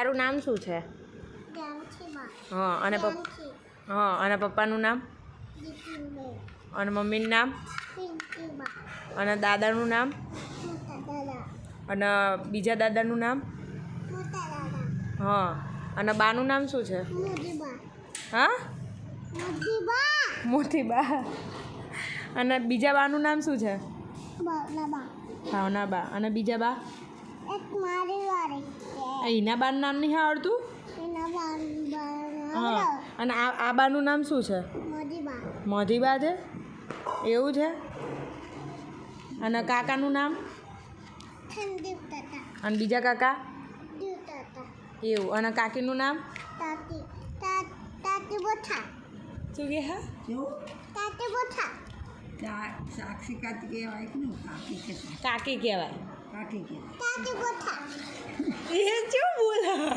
તારું નામ શું છે? હા અને હા અને પપ્પાનું નામ અને મમ્મીનું નામ અને દાદાનું નામ અને બીજા દાદાનું નામ હા અને બાનું નામ શું છે? હા મોટી બા અને બીજા બાનું નામ શું છે? ભાવના બા અને બીજા બા એના બાનું નામ નહીં આવડતું? હા અને આ બાનું નામ શું છે? મોધીબા છે એવું છે અને કાકાનું નામ અને બીજા કાકા એવું અને કાકીનું નામ શું કે હા કાકી કહેવાય એ શું